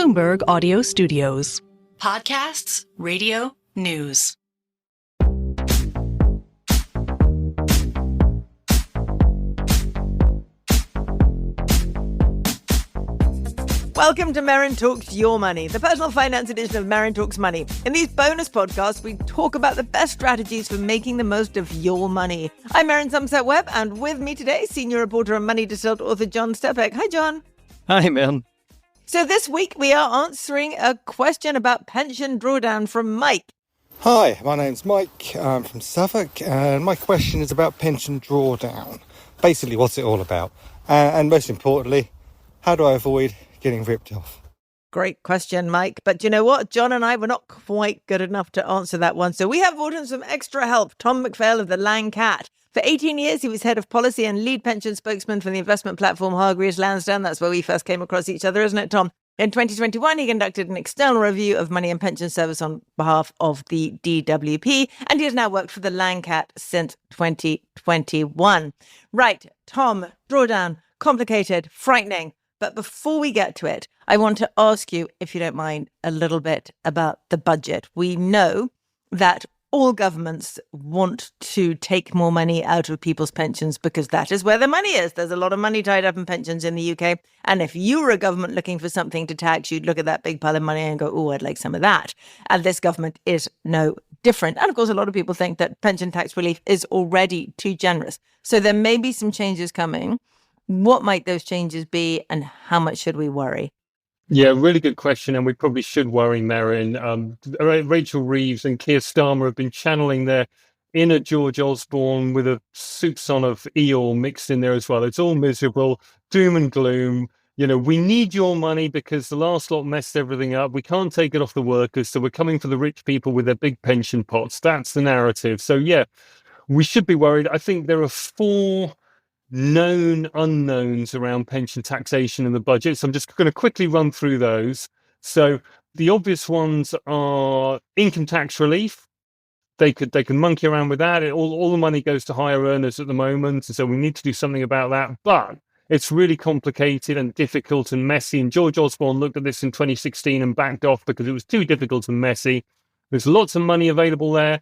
Bloomberg Audio Studios. Podcasts, radio, news. Welcome to Merryn Talks Your Money, the personal finance edition of Merryn Talks Money. In these bonus podcasts, we talk about the best strategies for making the most of your money. I'm Merryn Somerset Webb, and with me today, senior reporter and Money Distilled author John Stepek. Hi, John. Hi, Merryn. So this week, we are answering a question about pension drawdown from Mike. Hi, my name's Mike. I'm from Suffolk, and my question is about pension drawdown. Basically, what's it all about? And most importantly, how do I avoid getting ripped off? Great question, Mike. But you know what? John and I were not quite good enough to answer that one. So we have brought in some extra help. Tom McPhail of the Lang Cat. For 18 years, he was head of policy and lead pension spokesman for the investment platform Hargreaves Lansdown. That's where we first came across each other, isn't it, Tom? In 2021, he conducted an external review of money and pension service on behalf of the DWP, and he has now worked for the Lang Cat since 2021. Right, Tom, drawdown, complicated, frightening. But before we get to it, I want to ask you, if you don't mind, a little bit about the budget. We know that all governments want to take more money out of people's pensions because that is where the money is. There's a lot of money tied up in pensions in the UK. And if you were a government looking for something to tax, you'd look at that big pile of money and go, oh, I'd like some of that. And this government is no different. And of course, a lot of people think that pension tax relief is already too generous. So there may be some changes coming. What might those changes be, and how much should we worry? Yeah, really good question, and we probably should worry, Merryn. Rachel Reeves and Keir Starmer have been channeling their inner George Osborne with a soupçon of Eeyore mixed in there as well. It's all miserable, doom and gloom. You know, we need your money because the last lot messed everything up. We can't take it off the workers, so we're coming for the rich people with their big pension pots. That's the narrative. So, yeah, we should be worried. I think there are four known unknowns around pension taxation in the budget. So I'm just going to quickly run through those. So the obvious ones are income tax relief. They can monkey around with that. All the money goes to higher earners at the moment. And so we need to do something about that. But it's really complicated and difficult and messy. And George Osborne looked at this in 2016 and backed off because it was too difficult and messy. There's lots of money available there,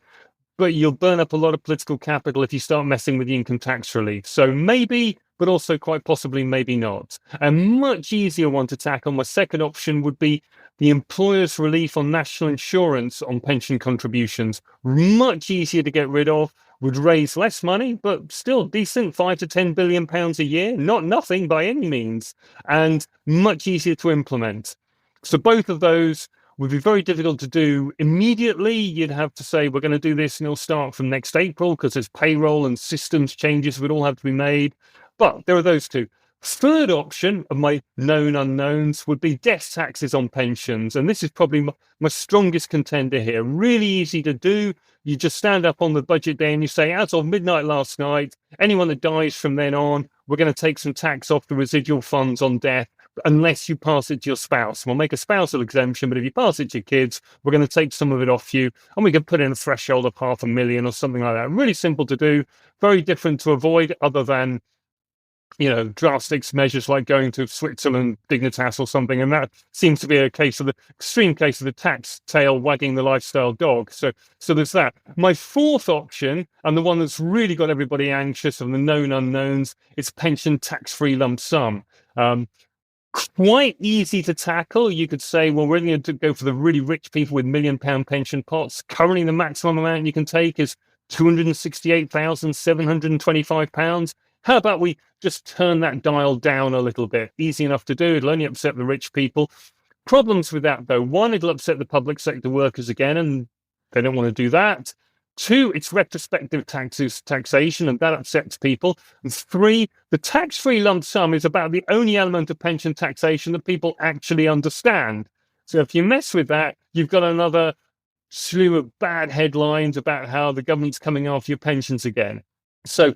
but you'll burn up a lot of political capital if you start messing with the income tax relief. So maybe, but also quite possibly maybe not. A much easier one to tackle, my second option, would be the employer's relief on national insurance on pension contributions. Much easier to get rid of, would raise less money, but still decent, £5 to £10 billion a year. Not nothing by any means, and much easier to implement. So both of those would be very difficult to do immediately. You'd have to say, we're going to do this and it'll start from next April because there's payroll and systems changes would all have to be made. But there are those two. Third option of my known unknowns would be death taxes on pensions. And this is probably my strongest contender here. Really easy to do. You just stand up on the budget day and you say, as of midnight last night, anyone that dies from then on, we're going to take some tax off the residual funds on death, unless you pass it to your spouse. We'll make a spousal exemption, but if you pass it to your kids, we're going to take some of it off you, and we can put in a threshold of $500,000 or something like that. Really simple to do, very different to avoid, other than, you know, drastic measures like going to Switzerland, Dignitas or something, and that seems to be a case of the extreme case of the tax tail wagging the lifestyle dog. So there's that. My fourth option, and the one that's really got everybody anxious of the known unknowns, is pension tax-free lump sum. Quite easy to tackle. You could say, well, we're going to go for the really rich people with £1 million pension pots. Currently, the maximum amount you can take is £268,725. How about we just turn that dial down a little bit? Easy enough to do. It'll only upset the rich people. Problems with that, though. One, it'll upset the public sector workers again, and they don't want to do that. Two, it's retrospective taxation, and that upsets people. And three, the tax-free lump sum is about the only element of pension taxation that people actually understand. So if you mess with that, you've got another slew of bad headlines about how the government's coming after your pensions again. So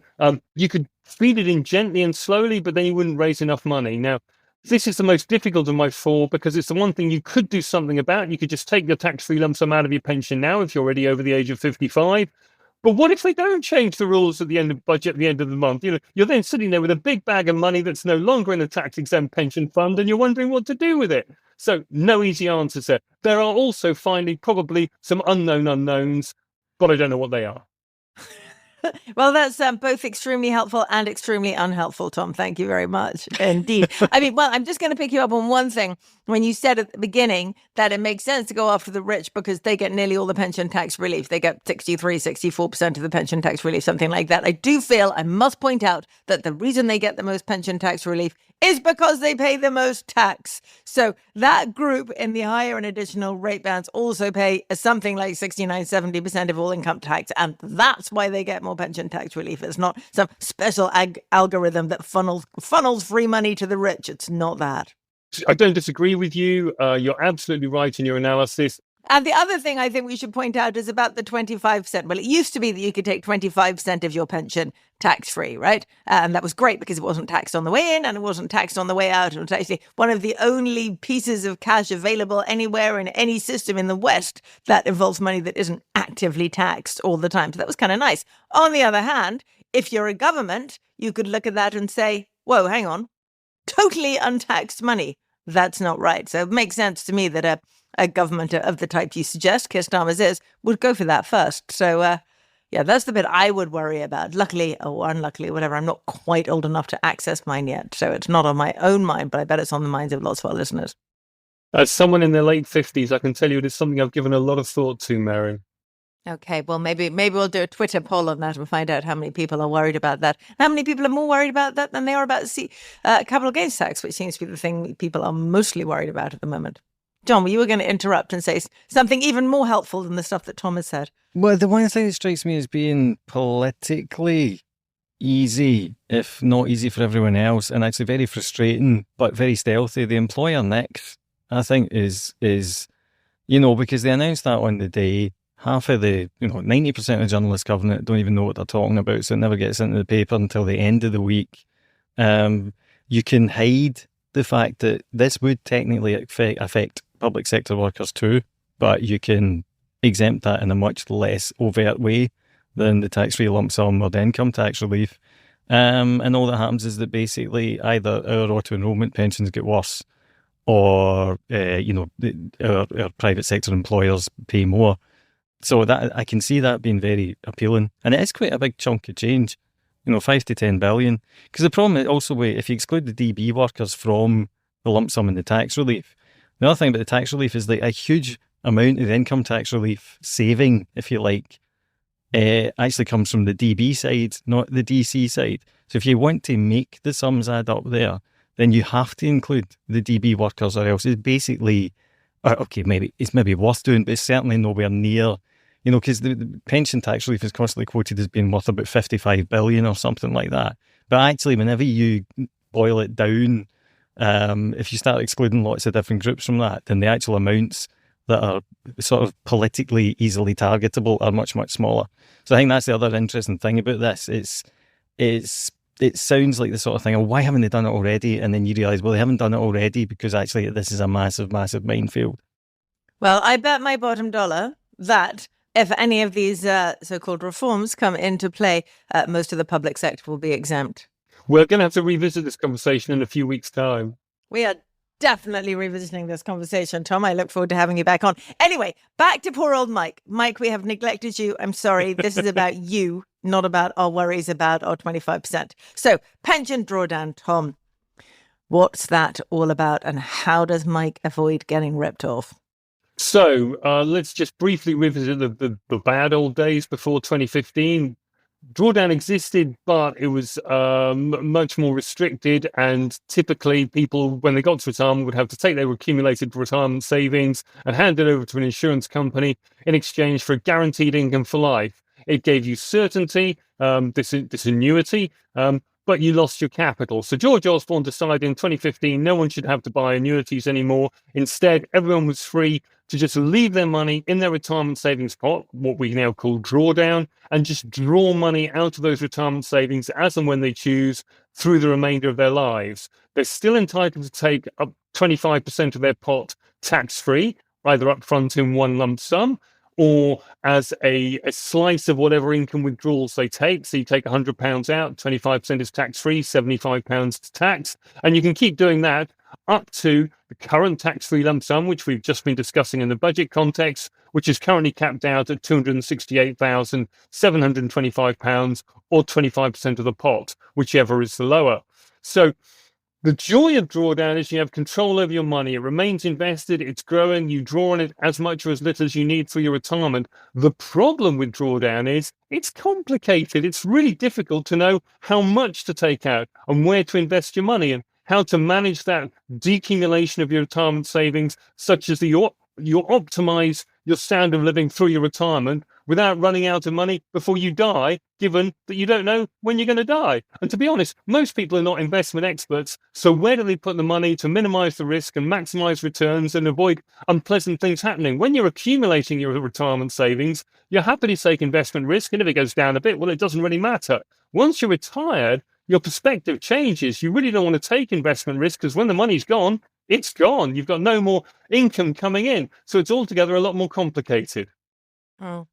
you could feed it in gently and slowly, but then you wouldn't raise enough money. Now, this is the most difficult of my four because it's the one thing you could do something about. You could just take the tax-free lump sum out of your pension now if you're already over the age of 55. But what if they don't change the rules at the end of the budget, at the end of the month? You know, you're then sitting there with a big bag of money that's no longer in a tax-exempt pension fund, and you're wondering what to do with it. So no easy answers there. There are also finally probably some unknown unknowns, but I don't know what they are. Well, that's both extremely helpful and extremely unhelpful, Tom. Thank you very much indeed. I mean, well, I'm just going to pick you up on one thing. When you said at the beginning that it makes sense to go after the rich because they get nearly all the pension tax relief. They get 64% of the pension tax relief, something like that. I do feel I must point out that the reason they get the most pension tax relief is because they pay the most tax. So that group in the higher and additional rate bands also pay something like 69-70% of all income tax. And that's why they get more pension tax relief. It's not some special algorithm that funnels free money to the rich. It's not that. I don't disagree with you. You're absolutely right in your analysis. And the other thing I think we should point out is about the 25%. Well, it used to be that you could take 25% of your pension tax-free, right? And that was great because it wasn't taxed on the way in and it wasn't taxed on the way out. It was actually one of the only pieces of cash available anywhere in any system in the West that involves money that isn't actively taxed all the time. So that was kind of nice. On the other hand, if you're a government, you could look at that and say, whoa, hang on, totally untaxed money. That's not right. So it makes sense to me that a government of the type you suggest, Keir Starmer's is, would go for that first. So, yeah, that's the bit I would worry about. Luckily, or unluckily, whatever, I'm not quite old enough to access mine yet. So it's not on my own mind, but I bet it's on the minds of lots of our listeners. As someone in their late 50s, I can tell you it is something I've given a lot of thought to, Merryn. Okay, well, maybe we'll do a Twitter poll on that and find out how many people are worried about that. How many people are more worried about that than they are about capital gains tax, which seems to be the thing people are mostly worried about at the moment. John, you were going to interrupt and say something even more helpful than the stuff that Tom has said. Well, the one thing that strikes me as being politically easy, if not easy for everyone else, and actually very frustrating, but very stealthy, the employer NICs, I think is because they announced that on the day. Half of 90% of journalists covering it don't even know what they're talking about, so it never gets into the paper until the end of the week. You can hide the fact that this would technically affect public sector workers too, but you can exempt that in a much less overt way than the tax-free lump sum or the income tax relief. And all that happens is that basically either our auto-enrollment pensions get worse or, our private sector employers pay more. So that I can see that being very appealing. And it is quite a big chunk of change, 5 to 10 billion. Because the problem is also, if you exclude the DB workers from the lump sum and the tax relief, the other thing about the tax relief is a huge amount of income tax relief saving, if you like, actually comes from the DB side, not the DC side. So if you want to make the sums add up there, then you have to include the DB workers, or else it's basically, it's maybe worth doing, but it's certainly nowhere near, because the pension tax relief is constantly quoted as being worth about 55 billion or something like that. But actually, whenever you boil it down, if you start excluding lots of different groups from that, then the actual amounts that are sort of politically easily targetable are much, much smaller. So I think that's the other interesting thing about this. It sounds like the sort of thing, why haven't they done it already? And then you realise, well, they haven't done it already because actually this is a massive, massive minefield. Well, I bet my bottom dollar that if any of these so-called reforms come into play, most of the public sector will be exempt. We're going to have to revisit this conversation in a few weeks' time. We are definitely revisiting this conversation, Tom. I look forward to having you back on. Anyway, back to poor old Mike. Mike, we have neglected you. I'm sorry. This is about you, not about our worries about our 25%. So, pension drawdown, Tom. What's that all about, and how does Mike avoid getting ripped off? So let's just briefly revisit the bad old days before 2015. Drawdown existed, but it was much more restricted, and typically people, when they got to retirement, would have to take their accumulated retirement savings and hand it over to an insurance company in exchange for a guaranteed income for life. It gave you certainty, this annuity, but you lost your capital. So George Osborne decided in 2015 no one should have to buy annuities anymore. Instead, everyone was free to just leave their money in their retirement savings pot, what we now call drawdown, and just draw money out of those retirement savings as and when they choose through the remainder of their lives. They're still entitled to take up 25% of their pot tax-free, either upfront in one lump sum, or as a slice of whatever income withdrawals they take. So you take £100 out, 25% is tax-free, £75 to tax, and you can keep doing that up to the current tax-free lump sum, which we've just been discussing in the budget context, which is currently capped out at £268,725, or 25% of the pot, whichever is the lower. So the joy of drawdown is you have control over your money. It remains invested, it's growing, you draw on it as much or as little as you need for your retirement. The problem with drawdown is it's complicated. It's really difficult to know how much to take out and where to invest your money and how to manage that decumulation of your retirement savings, such as you optimize your standard of living through your retirement without running out of money before you die, given that you don't know when you're going to die. And to be honest, most people are not investment experts. So where do they put the money to minimize the risk and maximize returns and avoid unpleasant things happening? When you're accumulating your retirement savings, you're happy to take investment risk. And if it goes down a bit, well, it doesn't really matter. Once you're retired, your perspective changes. You really don't want to take investment risk because when the money's gone, it's gone. You've got no more income coming in. So it's altogether a lot more complicated. Oh.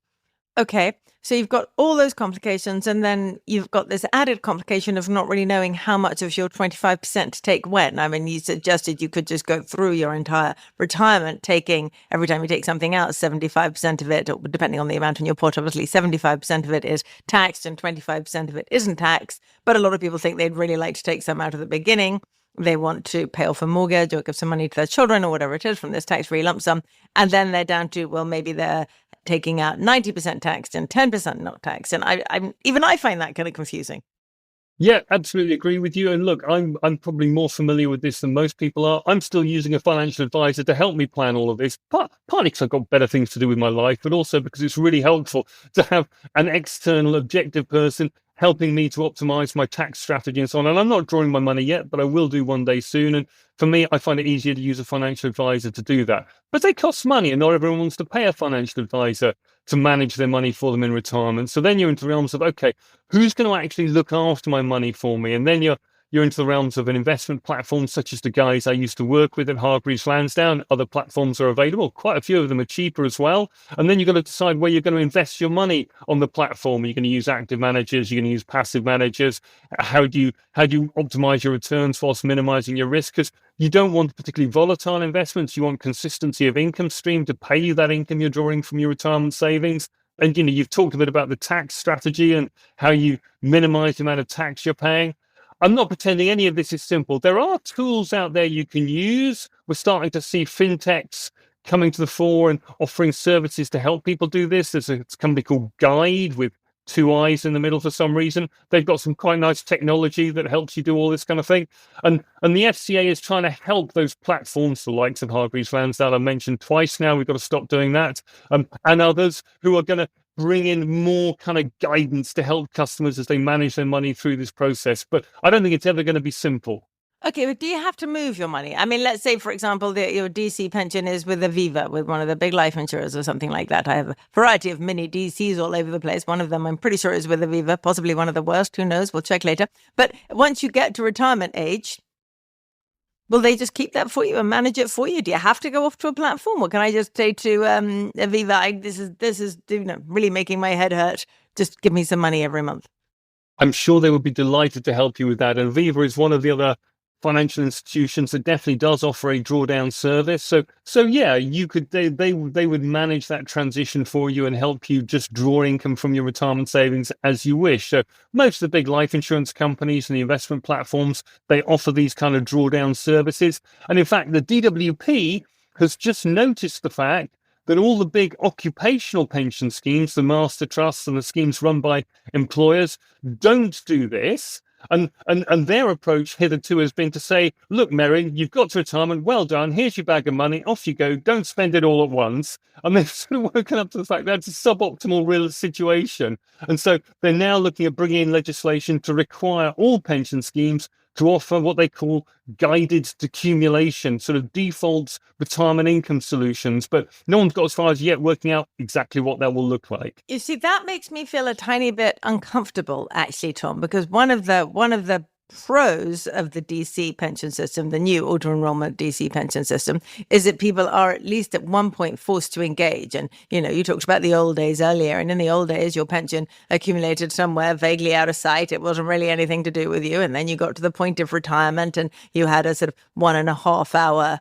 Okay. So you've got all those complications, and then you've got this added complication of not really knowing how much of your 25% to take when. I mean, you suggested you could just go through your entire retirement, taking every time you take something out, 75% of it, or depending on the amount in your pot, obviously 75% of it is taxed and 25% of it isn't taxed. But a lot of people think they'd really like to take some out at the beginning. They want to pay off a mortgage or give some money to their children or whatever it is from this tax-free lump sum. And then they're down to, well, maybe they're taking out 90% taxed and 10% not taxed. And I find that kind of confusing. Yeah, absolutely agree with you. And look, I'm probably more familiar with this than most people are. I'm still using a financial advisor to help me plan all of this, partly because I've got better things to do with my life, but also because it's really helpful to have an external objective person helping me to optimize my tax strategy and so on. And I'm not drawing my money yet, but I will do one day soon. And for me, I find it easier to use a financial advisor to do that. But they cost money, and not everyone wants to pay a financial advisor to manage their money for them in retirement. So then you're into the realms of, okay, who's going to actually look after my money for me? And then you're into the realms of an investment platform, such as the guys I used to work with at Hargreaves Lansdown. Other platforms are available. Quite a few of them are cheaper as well. And then you've got to decide where you're going to invest your money on the platform. Are you going to use active managers? You're going to use passive managers? How do you optimize your returns whilst minimizing your risk? Because you don't want particularly volatile investments. You want consistency of income stream to pay you that income you're drawing from your retirement savings. And, you've talked a bit about the tax strategy and how you minimize the amount of tax you're paying. I'm not pretending any of this is simple. There are tools out there you can use. We're starting to see fintechs coming to the fore and offering services to help people do this. There's a company called Guide with 2 eyes in the middle for some reason. They've got some quite nice technology that helps you do all this kind of thing. And the FCA is trying to help those platforms, the likes of Hargreaves Lansdown, I mentioned twice now. We've got to stop doing that. And others who are going to bring in more kind of guidance to help customers as they manage their money through this process. But I don't think it's ever going to be simple. Okay, but do you have to move your money? I mean, let's say, for example, your DC pension is with Aviva, with one of the big life insurers or something like that. I have a variety of mini DCs all over the place. One of them, I'm pretty sure, is with Aviva, possibly one of the worst. Who knows? We'll check later. But once you get to retirement age, will they just keep that for you and manage it for you? Do you have to go off to a platform? Or can I just say to Aviva, this is really making my head hurt. Just give me some money every month. I'm sure they would be delighted to help you with that. And Aviva is one of the other financial institutions that definitely does offer a drawdown service. So yeah, you could they would manage that transition for you and help you just draw income from your retirement savings as you wish. So most of the big life insurance companies and the investment platforms, they offer these kind of drawdown services. And in fact, the DWP has just noticed the fact that all the big occupational pension schemes, the master trusts and the schemes run by employers, don't do this. And their approach hitherto has been to say, look, Merryn, you've got to retirement. Well done. Here's your bag of money. Off you go. Don't spend it all at once. And they've sort of woken up to the fact that's a suboptimal real situation. And so they're now looking at bringing in legislation to require all pension schemes to offer what they call guided decumulation, sort of default retirement income solutions. But no one's got as far as yet working out exactly what that will look like. You see, that makes me feel a tiny bit uncomfortable, actually, Tom, because one of the pros of the DC pension system, the new auto-enrollment DC pension system, is that people are at least at one point forced to engage. And, you talked about the old days earlier. And in the old days, your pension accumulated somewhere vaguely out of sight. It wasn't really anything to do with you. And then you got to the point of retirement and you had a sort of 1.5 hour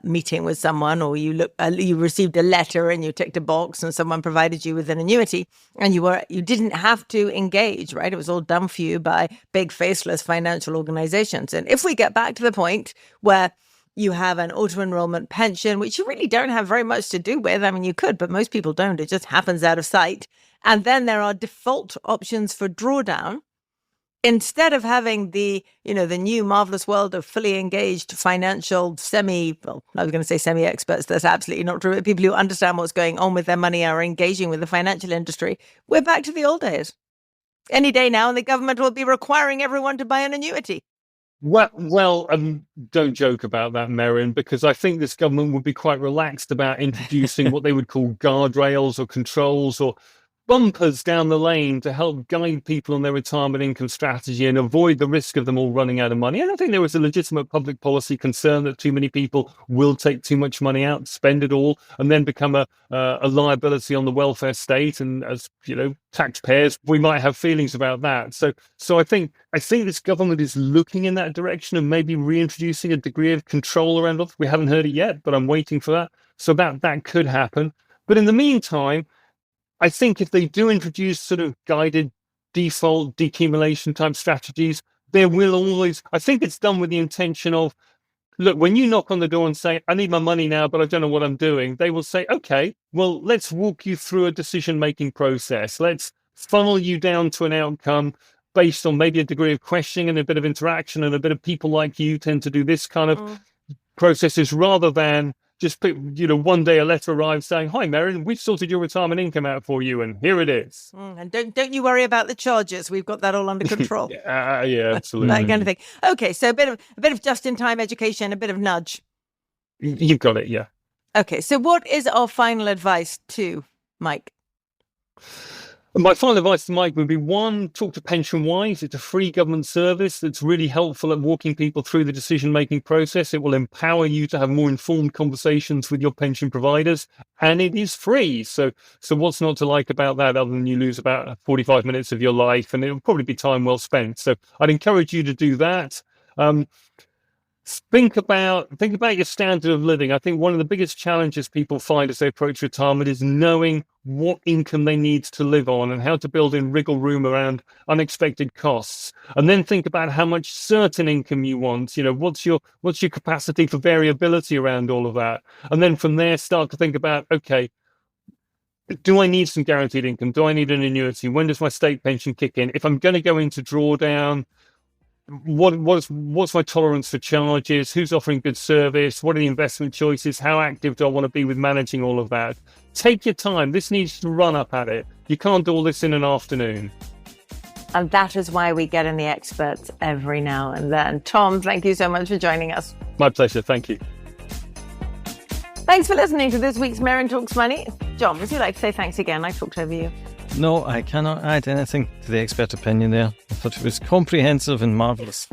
meeting with someone, or you received a letter and you ticked a box and someone provided you with an annuity, and you didn't have to engage, right? It was all done for you by big faceless financial organizations. And if we get back to the point where you have an auto-enrollment pension, which you really don't have very much to do with, I mean, you could, but most people don't. It just happens out of sight. And then there are default options for drawdown. Instead of having the new marvelous world of fully engaged financial semi-experts, that's absolutely not true. People who understand what's going on with their money are engaging with the financial industry. We're back to the old days. Any day now, and the government will be requiring everyone to buy an annuity. Well, don't joke about that, Merryn, because I think this government would be quite relaxed about introducing what they would call guardrails or controls or bumpers down the lane to help guide people on their retirement income strategy and avoid the risk of them all running out of money. I don't think there was a legitimate public policy concern that too many people will take too much money out, spend it all, and then become a liability on the welfare state. And as taxpayers, we might have feelings about that. So I think this government is looking in that direction and maybe reintroducing a degree of control around it. We haven't heard it yet, but I'm waiting for that. So that could happen. But in the meantime, I think if they do introduce sort of guided default decumulation type strategies, there will always, I think it's done with the intention of, look, when you knock on the door and say, I need my money now, but I don't know what I'm doing, they will say, okay, well, let's walk you through a decision-making process. Let's funnel you down to an outcome based on maybe a degree of questioning and a bit of interaction, and a bit of people like you tend to do this kind of processes rather than just one day a letter arrives saying, hi, Merryn, we've sorted your retirement income out for you, and here it is. And don't you worry about the charges. We've got that all under control. Yeah, absolutely. That kind of thing. Okay, so a bit of just-in-time education, a bit of nudge. You've got it, yeah. Okay, so what is our final advice to Mike? My final advice to Mike would be, one, talk to PensionWise. It's a free government service that's really helpful at walking people through the decision-making process. It will empower you to have more informed conversations with your pension providers, and it is free. So what's not to like about that, other than you lose about 45 minutes of your life, and it'll probably be time well spent. So I'd encourage you to do that. Think about your standard of living. I think one of the biggest challenges people find as they approach retirement is knowing what income they need to live on and how to build in wriggle room around unexpected costs. And then think about how much certain income you want. What's your capacity for variability around all of that? And then from there, start to think about, okay, do I need some guaranteed income? Do I need an annuity? When does my state pension kick in? If I'm going to go into drawdown, what's my tolerance for charges? Who's offering good service? What are the investment choices? How active do I want to be with managing all of that? Take your time. This needs to run up at it. You can't do all this in an afternoon. And that is why we get in the experts every now and then. Tom, thank you so much for joining us. My pleasure. Thank you. Thanks for listening to this week's Merryn Talks Money. John, would you like to say thanks again? I talked over you. No, I cannot add anything to the expert opinion there. I thought it was comprehensive and marvellous.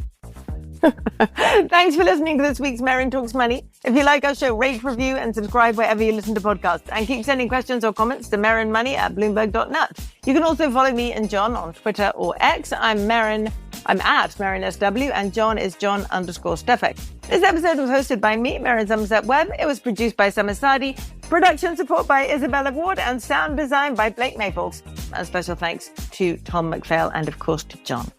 Thanks for listening to this week's Merryn Talks Money. If you like our show, rate, review, and subscribe wherever you listen to podcasts. And keep sending questions or comments to merrynmoney@bloomberg.net. You can also follow me and John on Twitter or X. I'm at MerrynSW, and John is John_Stepek. This episode was hosted by me, Merryn Somerset Webb. It was produced by Summer Sadi, production support by Isabella Ward, and sound design by Blake Maples. And special thanks to Tom McPhail and, of course, to John.